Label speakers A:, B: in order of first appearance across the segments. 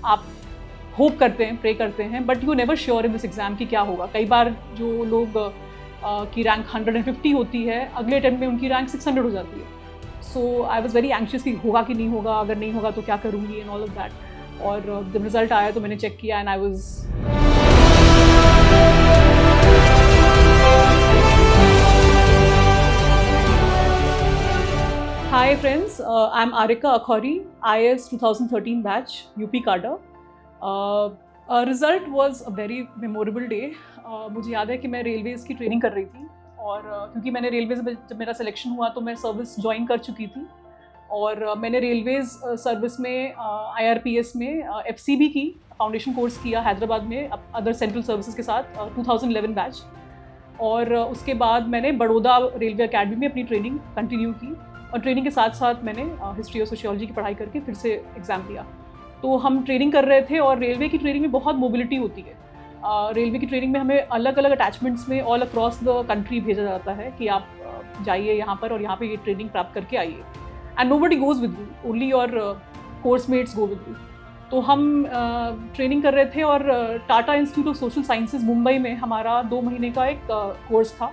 A: आप होप करते हैं, प्रे करते हैं, but you never sure in this exam कि क्या होगा। कई बार जो लोग की रैंक 150 होती है, अगले अटेम्प्ट में उनकी रैंक 600 हो जाती है। सो आई वॉज वेरी एंशियस कि होगा कि नहीं होगा, अगर नहीं होगा तो क्या करूँगी एंड ऑल ऑफ दैट। और जब रिजल्ट आया तो मैंने चेक किया and I was Hi friends, I'm Arika Akhori, IAS 2013 batch, UP Cadre. Result was a very memorable day. मुझे याद है कि मैं रेलवेज़ की ट्रेनिंग कर रही थी और क्योंकि मैंने रेलवेज़ में जब मेरा सिलेक्शन हुआ तो मैं सर्विस ज्वाइन कर चुकी थी और मैंने रेलवेज़ सर्विस में IRPS में FCB की फाउंडेशन कोर्स किया हैदराबाद में अदर सेंट्रल सर्विसेज के साथ 2011 बैच। और उसके बाद मैंने बड़ौदा रेलवे अकेडमी में अपनी ट्रेनिंग कंटिन्यू की और ट्रेनिंग के साथ साथ मैंने हिस्ट्री और सोशियोलॉजी की पढ़ाई करके फिर से एग्ज़ाम दिया। तो हम ट्रेनिंग कर रहे थे और रेलवे की ट्रेनिंग में बहुत मोबिलिटी होती है। रेलवे की ट्रेनिंग में हमें अलग अलग अटैचमेंट्स में ऑल अक्रॉस द कंट्री भेजा जाता है कि आप जाइए यहाँ पर और यहाँ पे ये ट्रेनिंग प्राप्त करके आइए। And nobody goes with you, only your coursemates go with you. तो हम ट्रेनिंग कर रहे थे और Tata institute of social sciences Mumbai में हमारा 2 महीने का एक कोर्स था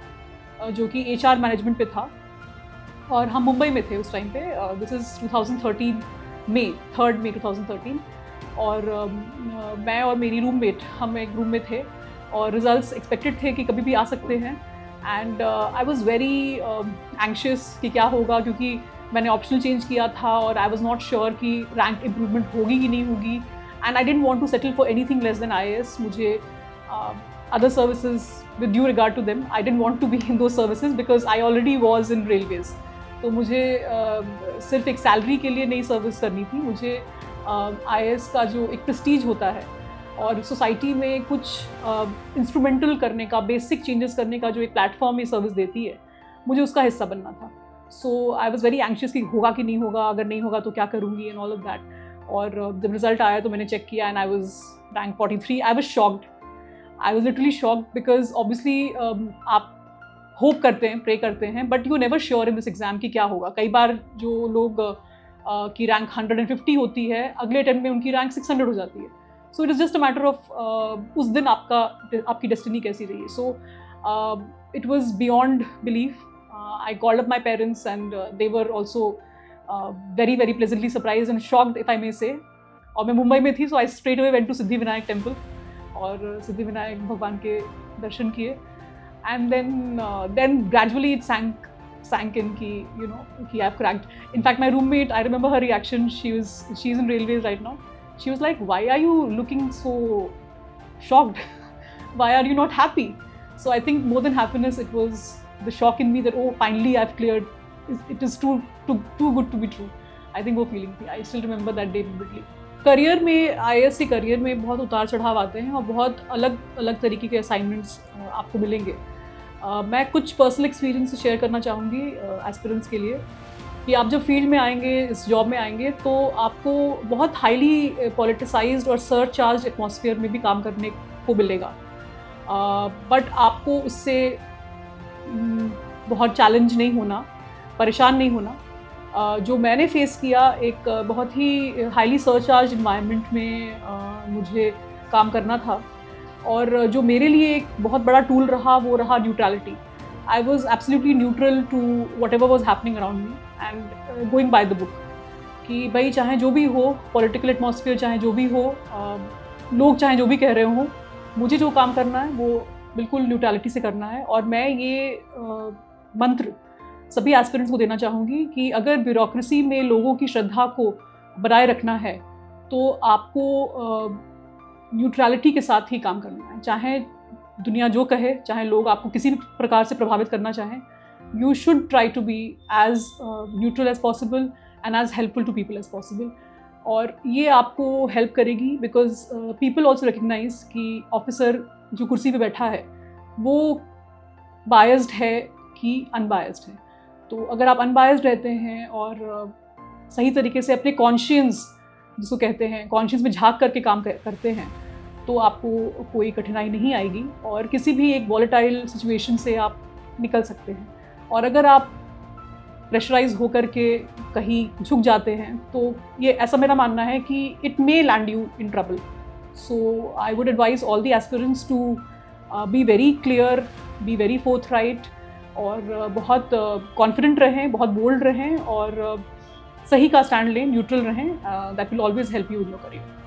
A: जो कि HR मैनेजमेंट पे था और हम मुंबई में थे उस टाइम पे। दिस इज़ 2013 मई 3 मई 2013 और मैं और मेरी रूममेट हम एक रूम में थे और रिजल्ट्स एक्सपेक्टेड थे कि कभी भी आ सकते हैं। And I was very anxious कि क्या होगा, क्योंकि मैंने ऑप्शनल चेंज किया था और आई वाज नॉट श्योर कि रैंक इम्प्रूवमेंट होगी कि नहीं होगी। And I didn't want to settle for anything less than IAS। मुझे other services with due regard to them, I didn't want to be in those services because I already was in railways. तो मुझे सिर्फ एक salary के लिए नहीं service करनी थी, मुझे IAS का जो एक प्रेस्टीज होता है और सोसाइटी में कुछ इंस्ट्रूमेंटल करने का, बेसिक चेंजेस करने का जो एक प्लेटफॉर्म ये सर्विस देती है, मुझे उसका हिस्सा बनना था। सो आई वॉज वेरी एंशियस कि होगा कि नहीं होगा, अगर नहीं होगा तो क्या करूँगी एंड ऑल ऑफ दैट। और जब रिजल्ट आया तो मैंने चेक किया and I was rank 43। I was shocked, I was literally shocked because obviously आप होप करते हैं, प्रे करते हैं, but you never sure in this exam कि क्या होगा। कई बार जो लोग की रैंक 150 होती है, अगले अटेम्प्ट में उनकी रैंक 600 हो जाती है। So it is just a matter of उस दिन आपकी डेस्टिनी कैसी रही है। So it was beyond belief. I called up my parents and they were also very very pleasantly surprised and shocked, if I may say. और मैं मुंबई में थी, so I straight away went to Siddhi Vinayak temple और सिद्धि विनायक भगवान के दर्शन किए। And then gradually it sank in कि you know कि I've cracked. In fact, my roommate, I remember her reaction. She's in railways right now. She was like, "Why are you looking so shocked? Why are you not happy?" So I think more than happiness, it was the shock in me that oh finally I've cleared. It is too good to be true. I think वो feeling थी. I still remember that day vividly. Career में, IAS के career में बहुत उतार चढ़ाव आते हैं और बहुत अलग अलग तरीके के असाइनमेंट्स आपको मिलेंगे। मैं कुछ पर्सनल एक्सपीरियंस शेयर करना चाहूँगी एस्पिरेंट्स के लिए कि आप जब फील्ड में आएंगे, इस जॉब में आएंगे, तो आपको बहुत हाईली पॉलिटिसाइज्ड और सरचार्ज एटमॉस्फेयर में भी काम करने को मिलेगा। बट आपको उससे बहुत चैलेंज नहीं होना, परेशान नहीं होना। जो मैंने फेस किया, एक बहुत ही हाईली सरचार्ज इन्वायरमेंट में मुझे काम करना था और जो मेरे लिए एक बहुत बड़ा टूल रहा वो रहा neutrality. I was absolutely neutral to whatever was happening around me and going by the book कि भाई चाहे जो भी हो, पॉलिटिकल एटमॉस्फेयर चाहे जो भी हो, लोग चाहे जो भी कह रहे हों, मुझे जो काम करना है वो बिल्कुल न्यूट्रलिटी से करना है। और मैं ये मंत्र सभी एस्पिरेंट्स को देना चाहूँगी कि अगर ब्यूरोक्रेसी में लोगों की श्रद्धा को बनाए रखना है तो आपको न्यूट्रलिटी के साथ ही काम करना है। चाहे दुनिया जो कहे, चाहे लोग आपको किसी भी प्रकार से प्रभावित करना चाहें, you should try to be as neutral as possible and as helpful to people as possible. और ये आपको हेल्प करेगी बिकॉज पीपल ऑल्सो रिकग्नाइज कि ऑफिसर जो कुर्सी पे बैठा है वो बायस्ड है कि अनबायस्ड है। तो अगर आप अनबायस्ड रहते हैं और सही तरीके से अपने कॉन्शियंस, जिसको कहते हैं कॉन्शियंस में झांक करके काम करते हैं, तो आपको कोई कठिनाई नहीं आएगी और किसी भी एक वॉलेटाइल सिचुएशन से आप निकल सकते हैं। और अगर आप प्रेशराइज होकर के कहीं झुक जाते हैं, तो ये ऐसा मेरा मानना है कि it may land you in trouble. So I would advise all the aspirants to be very clear, be very forthright, और बहुत कॉन्फिडेंट रहें, बहुत बोल्ड रहें, और सही का स्टैंड लें, न्यूट्रल रहें. That will always help you in your career.